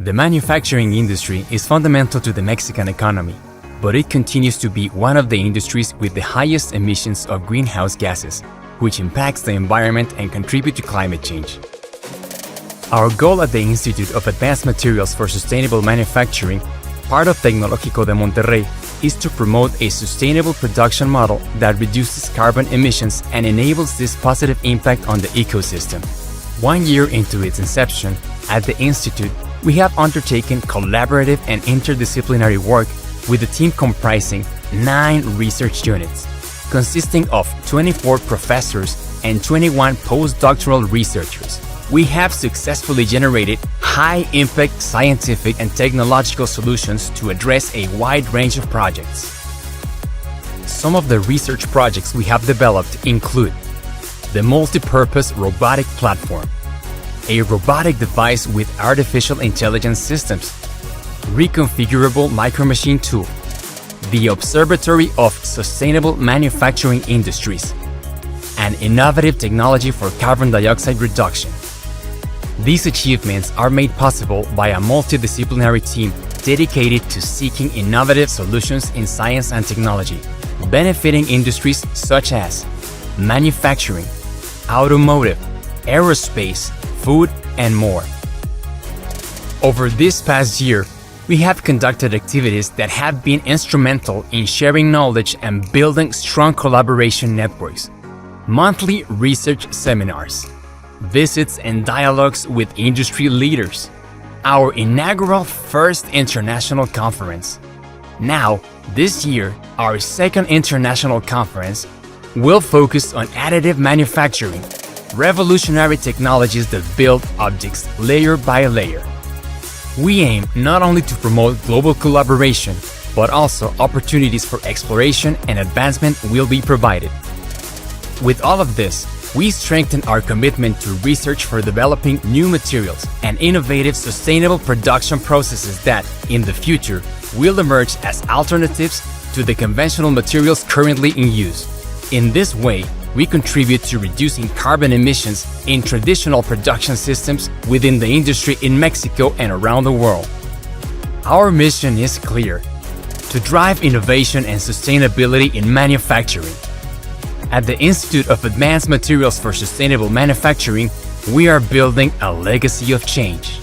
The manufacturing industry is fundamental to the Mexican economy, but it continues to be one of the industries with the highest emissions of greenhouse gases, which impacts the environment and contribute to climate change. Our goal at the Institute of Advanced Materials for Sustainable Manufacturing, part of Tecnológico de Monterrey, is to promote a sustainable production model that reduces carbon emissions and enables this positive impact on the ecosystem. 1 year into its inception, at the Institute, we have undertaken collaborative and interdisciplinary work with a team comprising 9 research units, consisting of 24 professors and 21 postdoctoral researchers. We have successfully generated high-impact scientific and technological solutions to address a wide range of projects. Some of the research projects we have developed include the multi-purpose robotic platform, a robotic device with artificial intelligence systems, reconfigurable micromachine tool, the Observatory of Sustainable Manufacturing Industries, and innovative technology for carbon dioxide reduction. These achievements are made possible by a multidisciplinary team dedicated to seeking innovative solutions in science and technology, benefiting industries such as manufacturing, automotive, aerospace, food, and more. Over this past year, we have conducted activities that have been instrumental in sharing knowledge and building strong collaboration networks. Monthly research seminars, visits and dialogues with industry leaders, our inaugural first international conference. Now, this year, our second international conference will focus on additive manufacturing, revolutionary technologies that build objects layer by layer. We aim not only to promote global collaboration, but also opportunities for exploration and advancement will be provided. With all of this, we strengthen our commitment to research for developing new materials and innovative sustainable production processes that, in the future, will emerge as alternatives to the conventional materials currently in use. In this way, we contribute to reducing carbon emissions in traditional production systems within the industry in Mexico and around the world. Our mission is clear: to drive innovation and sustainability in manufacturing. At the Institute of Advanced Materials for Sustainable Manufacturing, we are building a legacy of change.